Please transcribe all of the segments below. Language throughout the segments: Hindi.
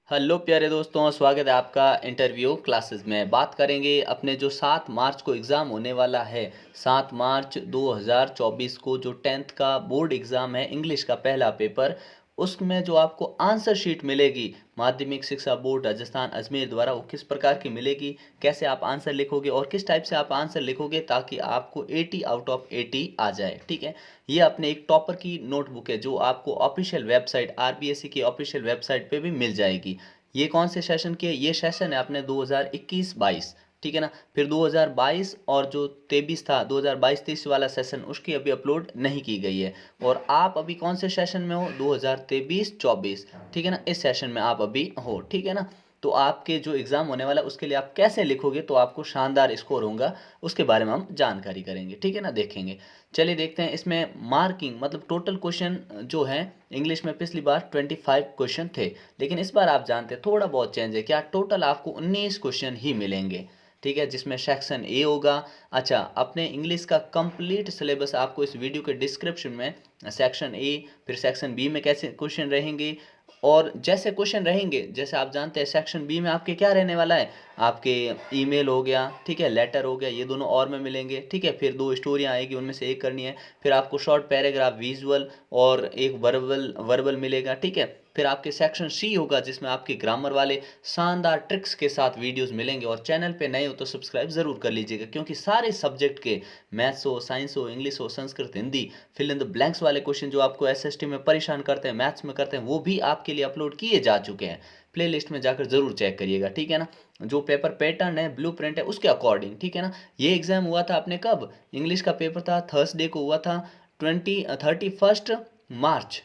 हेलो प्यारे दोस्तों, स्वागत है आपका इंटरव्यू क्लासेस में। बात करेंगे अपने जो 7 मार्च को एग्ज़ाम होने वाला है। 7 मार्च 2024 को जो 10th का बोर्ड एग्ज़ाम है, इंग्लिश का पहला पेपर, उसमें जो आपको आंसर शीट मिलेगी माध्यमिक शिक्षा बोर्ड राजस्थान अजमेर द्वारा, वो किस प्रकार की मिलेगी, कैसे आप आंसर लिखोगे और किस टाइप से आप आंसर लिखोगे ताकि आपको 80 आउट ऑफ 80 आ जाए। ठीक है, ये अपने एक टॉपर की नोटबुक है जो आपको ऑफिशियल वेबसाइट आरबीएससी की ऑफिशियल वेबसाइट पे भी मिल जाएगी। ये कौन से सेशन की है? ये सेशन है अपने 2021-22। ठीक है ना। फिर 2022 और जो 23 था, 2022-23 वाला सेशन, उसकी अभी अपलोड नहीं की गई है। और आप अभी कौन से सेशन में हो? 2023-24। ठीक है ना, इस सेशन में आप अभी हो। ठीक है ना। तो आपके जो एग्ज़ाम होने वाला है उसके लिए आप कैसे लिखोगे तो आपको शानदार स्कोर होगा, उसके बारे में हम जानकारी करेंगे। ठीक है ना, देखेंगे। चलिए देखते हैं इसमें मार्किंग, मतलब टोटल क्वेश्चन जो है इंग्लिश में पिछली बार 25 क्वेश्चन थे, लेकिन इस बार आप जानते हैं थोड़ा बहुत चेंज है। क्या? टोटल आपको 19 क्वेश्चन ही मिलेंगे। ठीक है, जिसमें सेक्शन ए होगा। अच्छा, अपने इंग्लिश का कंप्लीट सिलेबस आपको इस वीडियो के डिस्क्रिप्शन में, सेक्शन ए, फिर सेक्शन बी में कैसे क्वेश्चन रहेंगे और जैसे क्वेश्चन रहेंगे, जैसे आप जानते हैं सेक्शन बी में आपके क्या रहने वाला है, आपके ईमेल हो गया, ठीक है, लेटर हो गया, ये दोनों और में मिलेंगे। ठीक है, फिर 2 स्टोरियाँ आएगी, उनमें से एक करनी है। फिर आपको शॉर्ट पैराग्राफ, विजुअल और एक वर्बल वर्बल मिलेगा। ठीक है, फिर आपके सेक्शन सी होगा जिसमें आपके ग्रामर वाले शानदार ट्रिक्स के साथ वीडियोस मिलेंगे। और चैनल पे नए हो तो सब्सक्राइब ज़रूर कर लीजिएगा, क्योंकि सारे सब्जेक्ट के, मैथ्स हो, साइंस हो, इंग्लिश हो, Sanskrit, Hindi, fill in the blanks वाले क्वेश्चन जो आपको एसएसटी में परेशान करते हैं, मैथ्स में करते हैं, वो भी आपके लिए अपलोड किए जा चुके हैं। प्लेलिस्ट में जाकर ज़रूर चेक करिएगा। ठीक है ना। जो पेपर पैटर्न है, ब्लू प्रिंट है, उसके अकॉर्डिंग। ठीक है ना। ये एग्ज़ाम हुआ था अपने कब? इंग्लिश का पेपर था थर्सडे को हुआ था, 31 मार्च,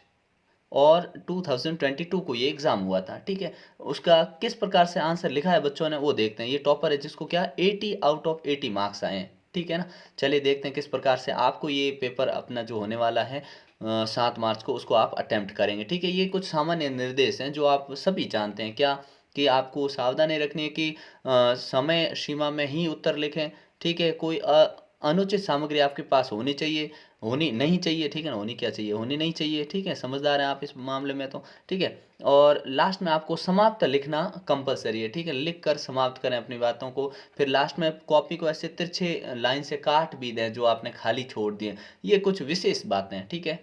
और 2022 को ये एग्ज़ाम हुआ था। ठीक है, उसका किस प्रकार से आंसर लिखा है बच्चों ने वो देखते हैं। ये टॉपर है जिसको क्या 80 आउट ऑफ 80 मार्क्स आए हैं। ठीक है ना। चलिए देखते हैं किस प्रकार से आपको ये पेपर अपना जो होने वाला है 7 मार्च को, उसको आप अटेम्प्ट करेंगे। ठीक है, ये कुछ सामान्य निर्देश हैं जो आप सभी जानते हैं। क्या? कि आपको सावधानी रखनी है कि समय सीमा में ही उत्तर लिखें। ठीक है, कोई अनुचित सामग्री आपके पास होनी चाहिए, होनी नहीं चाहिए। ठीक है ना, होनी क्या चाहिए, होनी नहीं चाहिए। ठीक है, समझदार हैं आप इस मामले में तो। ठीक है, और लास्ट में आपको समाप्त लिखना कंपलसरी है। ठीक है, लिख कर समाप्त करें अपनी बातों को। फिर लास्ट में कॉपी को ऐसे तिरछे लाइन से काट भी दें जो आपने खाली छोड़ दिए। ये कुछ विशेष बातें हैं। ठीक है,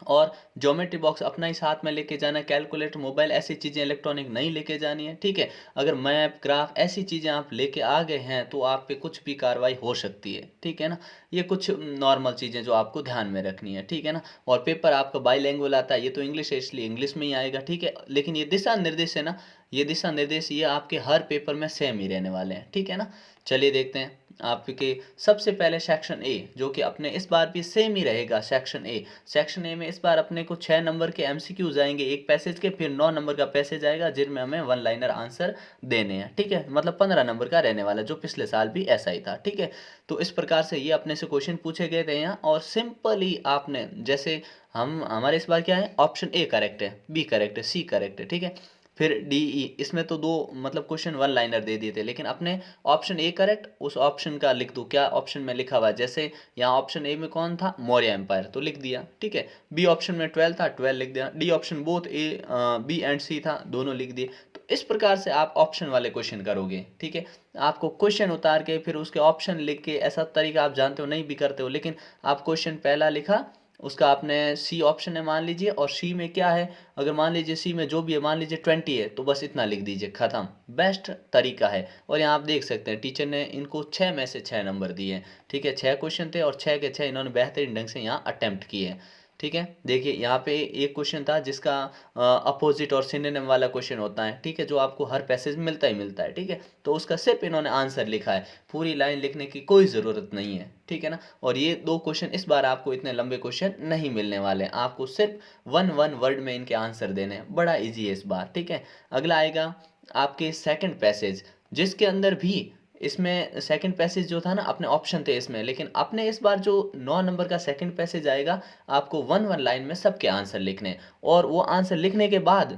और ज्योमेट्री बॉक्स अपना ही साथ में लेके जाना है। कैलकुलेटर, मोबाइल, ऐसी चीज़ें इलेक्ट्रॉनिक नहीं लेके जानी है। ठीक है, अगर मैप, ग्राफ, ऐसी चीज़ें आप लेके आ गए हैं तो आप पे कुछ भी कार्रवाई हो सकती है। ठीक है ना। ये कुछ नॉर्मल चीज़ें जो आपको ध्यान में रखनी है। ठीक है ना। और पेपर आपका बाईलैंग्वेज आता है, ये तो इंग्लिश है इसलिए इंग्लिश में ही आएगा। ठीक है, लेकिन ये दिशा निर्देश है ना, ये दिशा निर्देश ये आपके हर पेपर में सेम ही रहने वाले हैं। ठीक है ना। चलिए देखते हैं आपके सबसे पहले सेक्शन ए, जो कि अपने इस बार भी सेम ही रहेगा। सेक्शन ए, सेक्शन ए में इस बार अपने को 6 नंबर के एमसीक्यूज आएंगे एक पैसेज के, फिर 9 नंबर का पैसेज आएगा जिनमें हमें वन लाइनर आंसर देने हैं। ठीक है, मतलब 15 नंबर का रहने वाला, जो पिछले साल भी ऐसा ही था। ठीक है, तो इस प्रकार से ये अपने से क्वेश्चन पूछे गए थे यहाँ, और सिंपली आपने जैसे, हम हमारे इस बार क्या है, ऑप्शन ए करेक्ट है, बी करेक्ट है, सी करेक्ट है। ठीक है, फिर डी ई, इसमें तो दो मतलब क्वेश्चन वन लाइनर दे दिए थे, लेकिन अपने ऑप्शन ए करेक्ट, उस ऑप्शन का लिख दूँ क्या ऑप्शन में लिखा हुआ है। जैसे यहाँ ऑप्शन ए में कौन था, मौर्य एम्पायर, तो लिख दिया। ठीक है, बी ऑप्शन में 12 था, 12 लिख दिया। D option both A, B and C था, दोनों लिख दिए। तो इस प्रकार से आप ऑप्शन वाले क्वेश्चन करोगे। ठीक है, आपको क्वेश्चन उतार के फिर उसके ऑप्शन लिख के, ऐसा तरीका आप जानते हो, नहीं भी करते हो, लेकिन आप क्वेश्चन पहला लिखा, उसका आपने सी ऑप्शन है मान लीजिए, और सी में क्या है, अगर मान लीजिए सी में जो भी है, मान लीजिए 20 है, तो बस इतना लिख दीजिए, ख़त्म। बेस्ट तरीका है। और यहाँ आप देख सकते हैं टीचर ने इनको 6 में से 6 नंबर दिए हैं। ठीक है, 6 क्वेश्चन थे और 6 के 6 इन्होंने बेहतरीन ढंग से यहाँ अटेम्प्ट किए हैं। ठीक है, देखिए यहाँ पे एक क्वेश्चन था जिसका अपोजिट और सिनोनिम वाला क्वेश्चन होता है। ठीक है, जो आपको हर पैसेज में मिलता ही मिलता है। ठीक है, तो उसका सिर्फ इन्होंने आंसर लिखा है, पूरी लाइन लिखने की कोई ज़रूरत नहीं है। ठीक है ना। और ये दो क्वेश्चन इस बार आपको इतने लंबे क्वेश्चन नहीं मिलने वाले हैं, आपको सिर्फ वन वन वर्ड में इनके आंसर देने हैं। बड़ा इजी है इस बार। ठीक है, अगला आएगा आपके सेकंड पैसेज, जिसके अंदर भी, इसमें सेकंड पैसेज जो था ना, अपने ऑप्शन थे इसमें, लेकिन अपने इस बार जो 9 नंबर का सेकंड पैसेज आएगा, आपको वन वन लाइन में सबके आंसर लिखने हैं। और वो आंसर लिखने के बाद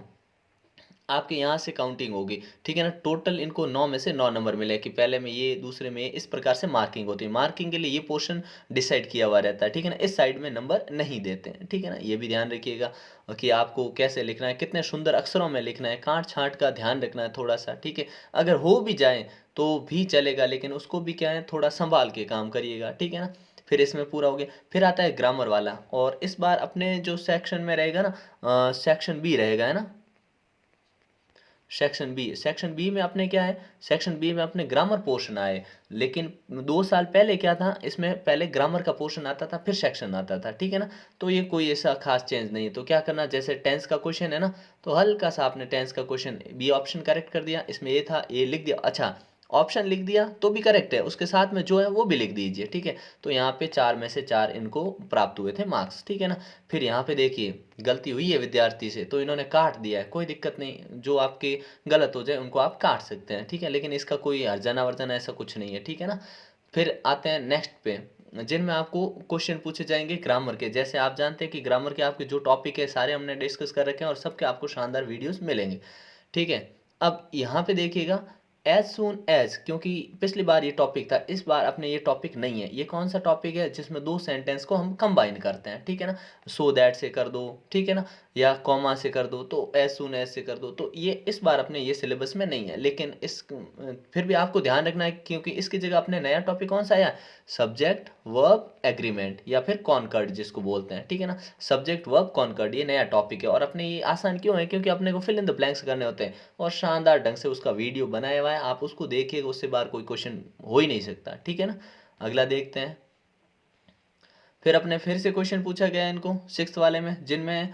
आपके यहाँ से काउंटिंग होगी, ठीक है ना। टोटल इनको 9 में से 9 नंबर मिले कि पहले में ये, दूसरे में ये, इस प्रकार से मार्किंग होती है। मार्किंग के लिए ये पोर्शन डिसाइड किया हुआ रहता है, ठीक है ना। इस साइड में नंबर नहीं देते हैं, ठीक है ना। ये भी ध्यान रखिएगा कि आपको कैसे लिखना है, कितने सुंदर अक्षरों में लिखना है, काट छांट का ध्यान रखना है थोड़ा सा, ठीक है। अगर हो भी जाए तो भी चलेगा, लेकिन उसको भी क्या है, थोड़ा संभाल के काम करिएगा, ठीक है ना। फिर इसमें पूरा हो गया। फिर आता है ग्रामर वाला, और इस बार अपने जो सेक्शन में रहेगा ना, सेक्शन बी रहेगा, है ना। सेक्शन बी में अपने क्या है, सेक्शन बी में अपने ग्रामर पोर्शन आए। लेकिन 2 साल पहले क्या था, इसमें पहले ग्रामर का पोर्शन आता था फिर सेक्शन आता था, ठीक है ना। तो ये कोई ऐसा खास चेंज नहीं है। तो क्या करना, जैसे टेंस का क्वेश्चन है ना, तो हल्का सा आपने टेंस का क्वेश्चन बी ऑप्शन करेक्ट कर दिया, इसमें ये था, ये लिख दिया, अच्छा ऑप्शन लिख दिया तो भी करेक्ट है, उसके साथ में जो है वो भी लिख दीजिए, ठीक है। तो यहाँ पे 4 में से 4 इनको प्राप्त हुए थे मार्क्स, ठीक है ना। फिर यहाँ पे देखिए गलती हुई है विद्यार्थी से, तो इन्होंने काट दिया है, कोई दिक्कत नहीं, जो आपके गलत हो जाए उनको आप काट सकते हैं, ठीक है। लेकिन इसका कोई हर्जाना वर्जना ऐसा कुछ नहीं है, ठीक है ना। फिर आते हैं नेक्स्ट पे, जिनमें आपको क्वेश्चन पूछे जाएंगे ग्रामर के। जैसे आप जानते हैं कि ग्रामर के आपके जो टॉपिक है सारे हमने डिस्कस कर रखे हैं, और सबके आपको शानदार वीडियोस मिलेंगे, ठीक है। अब यहाँ पे देखिएगा, एज सुन एज, क्योंकि पिछली बार ये टॉपिक था, इस बार अपने ये टॉपिक नहीं है। ये कौन सा टॉपिक है, जिसमें 2 सेंटेंस को हम कंबाइन करते हैं, ठीक है ना। सो दैट से कर दो, ठीक है ना, या कॉमा से कर दो, तो एज सुन एज से कर दो। तो ये इस बार अपने ये सिलेबस में नहीं है, लेकिन इस फिर भी आपको ध्यान रखना है, क्योंकि इसकी जगह अपने नया टॉपिक कौन सा आया, सब्जेक्ट वर्ब एग्रीमेंट, या फिर कॉनकर्ड जिसको बोलते हैं, ठीक है ना। सब्जेक्ट वर्ब कॉनकर्ड, ये नया टॉपिक है। और अपने ये आसान क्यों है, क्योंकि अपने को फिल इन द ब्लैंक्स करने होते हैं, और शानदार ढंग से उसका वीडियो बनाया हुआ है, आप उसको देखिएगा, उससे बाहर कोई क्वेश्चन हो ही नहीं सकता, ठीक है ना। अगला देखते हैं। फिर अपने फिर से क्वेश्चन पूछा गया है इनको 6th वाले में, जिनमें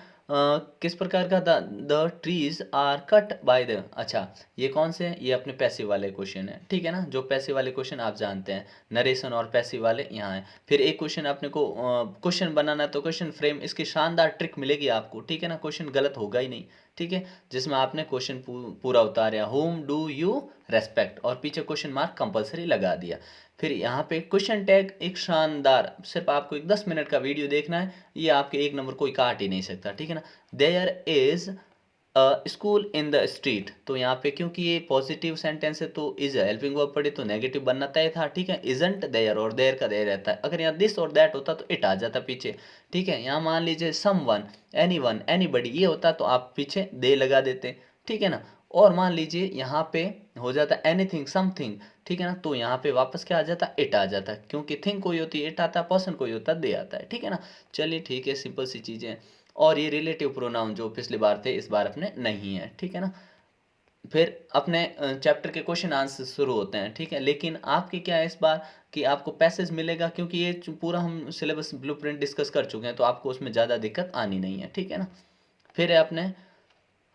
किस प्रकार का the trees are cut by the, अच्छा ये कौन से हैं, ये अपने पैसिव वाले क्वेश्चन है, ठीक है ना। जो पैसिव वाले क्वेश्चन आप जानते हैं, नरेशन और पैसिव वाले यहाँ है। फिर एक क्वेश्चन अपने को क्वेश्चन बनाना है, तो क्वेश्चन फ्रेम, इसकी शानदार ट्रिक मिलेगी आपको, ठीक है ना। क्वेश्चन गलत होगा ही नहीं, ठीक है, जिसमें आपने क्वेश्चन पूरा उतारा, होम डू यू रेस्पेक्ट, और पीछे क्वेश्चन मार्क कंपलसरी लगा दिया। फिर यहाँ पे क्वेश्चन टैग एक शानदार, सिर्फ आपको एक 10 मिनट का वीडियो देखना है, ये आपके 1 नंबर कोई काट ही नहीं सकता, ठीक है ना। There is school in the street, तो यहाँ पे क्योंकि ये पॉजिटिव सेंटेंस है, तो इज हेल्पिंग वर्ब पड़े तो नेगेटिव बनना तय था, ठीक है। इजंट देयर, और देयर का देयर रहता है। अगर यहाँ दिस और दैट होता तो इट आ जाता पीछे, ठीक है। यहाँ मान लीजिए समवन, एनीवन, एनीबडी ये होता तो आप पीछे दे लगा देते, ठीक है ना। और मान लीजिए यहाँ पे हो जाता एनीथिंग समथिंग, ठीक है ना, तो यहाँ पे वापस क्या आ जाता, इट आ जाता, क्योंकि थिंग कोई होती है इट आता है, पर्सन कोई होता है दे आता है, ठीक है ना। चलिए ठीक है, सिंपल सी चीज़ें हैं। और ये रिलेटिव प्रोनाउन जो पिछली बार थे इस बार अपने नहीं है, ठीक है ना। फिर अपने चैप्टर के क्वेश्चन आंसर शुरू होते हैं, ठीक है। लेकिन आपके क्या है इस बार, कि आपको पैसेज मिलेगा, क्योंकि ये पूरा हम सिलेबस ब्लूप्रिंट डिस्कस कर चुके हैं, तो आपको उसमें ज़्यादा दिक्कत आनी नहीं है, ठीक है ना। फिर है अपने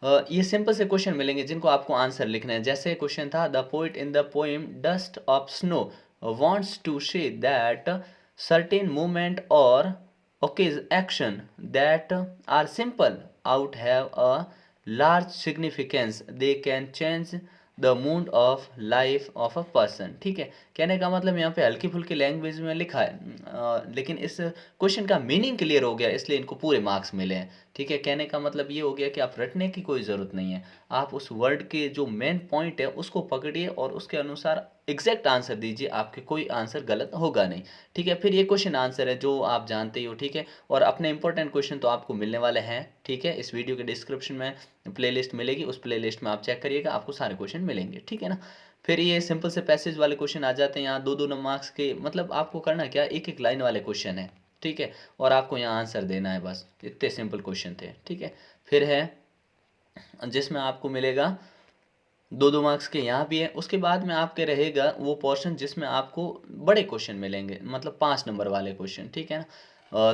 ये सिंपल से क्वेश्चन मिलेंगे जिनको आपको आंसर लिखना है। जैसे क्वेश्चन था, the poet in the poem dust of snow wants to say that certain movement और ओकेज action that are simple out have a large significance, they can change the mood of life of a person, ठीक है। कहने का मतलब यहाँ पे हल्की फुल्की लैंग्वेज में लिखा है, लेकिन इस क्वेश्चन का मीनिंग क्लियर हो गया, इसलिए इनको पूरे मार्क्स मिले हैं, ठीक है। कहने का मतलब ये हो गया कि आप रटने की कोई ज़रूरत नहीं है, आप उस वर्ड के जो मेन पॉइंट है उसको पकड़िए और उसके अनुसार एग्जैक्ट आंसर दीजिए, आपके कोई आंसर गलत होगा नहीं, ठीक है। फिर ये क्वेश्चन आंसर है जो आप जानते ही हो, ठीक है। और अपने इंपॉर्टेंट क्वेश्चन तो आपको मिलने वाले हैं, ठीक है। इस वीडियो के डिस्क्रिप्शन में प्लेलिस्ट मिलेगी, उस प्लेलिस्ट में आप चेक करिएगा, आपको सारे क्वेश्चन मिलेंगे, ठीक है ना। फिर ये सिंपल से पैसेज वाले क्वेश्चन आ जाते हैं, यहाँ 2-2 मार्क्स के, मतलब आपको करना क्या, एक एक लाइन वाले क्वेश्चन है, ठीक है। और आपको यहाँ आंसर देना है, बस इतने सिंपल क्वेश्चन थे, ठीक है। फिर है जिसमें आपको मिलेगा 2-2 मार्क्स के, यहाँ भी है। उसके बाद में आपके रहेगा वो पोर्शन जिसमें आपको बड़े क्वेश्चन मिलेंगे, मतलब 5 नंबर वाले क्वेश्चन, ठीक है ना।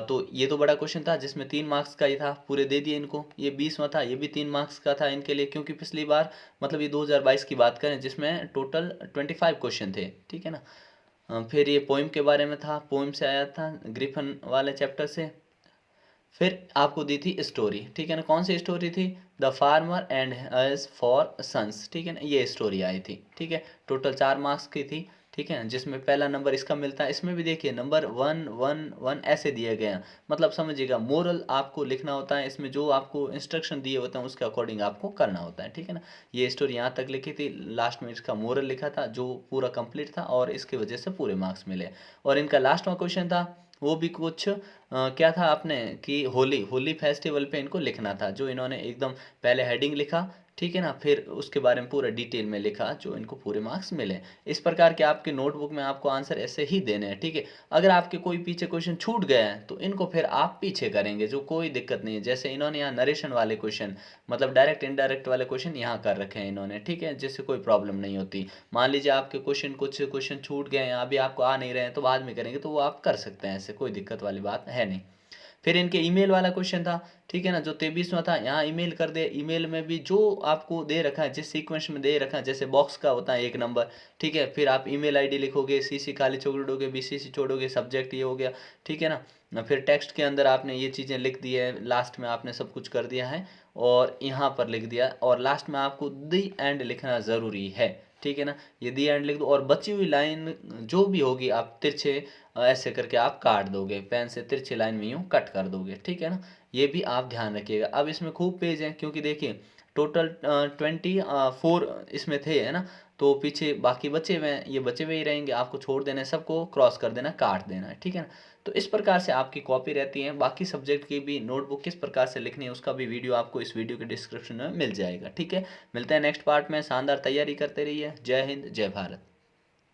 तो ये तो बड़ा क्वेश्चन था जिसमें 3 मार्क्स का ही था, पूरे दे दिए इनको। ये 20वां था, ये भी 3 मार्क्स का था इनके लिए, क्योंकि पिछली बार मतलब ये 2022 की बात करें जिसमें टोटल 25 क्वेश्चन थे, ठीक है ना। फिर ये पोइम के बारे में था, पोइम से आया था ग्रिफन वाले चैप्टर से। फिर आपको दी थी स्टोरी, ठीक है ना। कौन सी स्टोरी थी, द फार्मर एंड हज 4 सन्स, ठीक है ना, ये स्टोरी आई थी, ठीक है। टोटल 4 मार्क्स की थी, ठीक है, जिसमें पहला नंबर इसका मिलता है। इसमें भी देखिए नंबर 1 1 1 ऐसे दिए गए हैं, मतलब समझिएगा मोरल आपको लिखना होता है, इसमें जो आपको इंस्ट्रक्शन दिए होते हैं उसके अकॉर्डिंग आपको करना होता है, ठीक है ना। ये स्टोरी यहाँ तक लिखी थी, लास्ट में इसका मोरल लिखा था जो पूरा कंप्लीट था और इसकी वजह से पूरे मार्क्स मिले। और इनका लास्ट में क्वेश्चन था वो भी कुछ क्या था आपने कि होली होली फेस्टिवल पे इनको लिखना था, जो इन्होंने एकदम पहले हेडिंग लिखा, ठीक है ना, फिर उसके बारे में पूरा डिटेल में लिखा, जो इनको पूरे मार्क्स मिले। इस प्रकार के आपके नोटबुक में आपको आंसर ऐसे ही देने हैं, ठीक है। अगर आपके कोई पीछे क्वेश्चन छूट गया है तो इनको फिर आप पीछे करेंगे, जो कोई दिक्कत नहीं है। जैसे इन्होंने यहाँ नरेशन वाले क्वेश्चन, मतलब डायरेक्ट इनडायरेक्ट वाले क्वेश्चन यहाँ कर रखे हैं इन्होंने, ठीक है, जिससे कोई प्रॉब्लम नहीं होती। मान लीजिए आपके क्वेश्चन कुछ क्वेश्चन छूट गए हैं, अभी आपको आ नहीं रहे हैं, तो बाद में करेंगे तो वो आप कर सकते हैं, ऐसे कोई दिक्कत वाली बात है नहीं। फिर इनके ईमेल वाला क्वेश्चन था, ठीक है ना, जो 23वां था, यहाँ ईमेल कर दे। ईमेल में भी जो आपको दे रखा है, जिस सीक्वेंस में दे रखा है, जैसे बॉक्स का होता है 1 नंबर, ठीक है, फिर आप ईमेल आईडी लिखोगे, सीसी खाली छोड़ोगे, बीसीसी छोड़ोगे, सब्जेक्ट ये हो गया, ठीक है ना। फिर टेक्स्ट के अंदर आपने ये चीज़ें लिख दी है, लास्ट में आपने सब कुछ कर दिया है और यहाँ पर लिख दिया, और लास्ट में आपको दी एंड लिखना ज़रूरी है, ठीक है ना। ये दी एंड लिख दो और बची हुई लाइन जो भी होगी आप तिरछे ऐसे करके आप काट दोगे, पेन से तिरछी लाइन में यूँ कट कर दोगे, ठीक है ना। ये भी आप ध्यान रखिएगा। अब इसमें खूब पेज हैं, क्योंकि देखिए टोटल 24 इसमें थे, है ना, तो पीछे बाकी बचे हुए हैं, ये बचे हुए ही रहेंगे, आपको छोड़ देना है, सबको क्रॉस कर देना, काट देना है, ठीक है ना। तो इस प्रकार से आपकी कॉपी रहती है। बाकी सब्जेक्ट की भी नोटबुक किस प्रकार से लिखनी है उसका भी वीडियो आपको इस वीडियो के डिस्क्रिप्शन में मिल जाएगा, ठीक है। मिलते हैं नेक्स्ट पार्ट में। शानदार तैयारी करते रहिए। जय हिंद, जय भारत।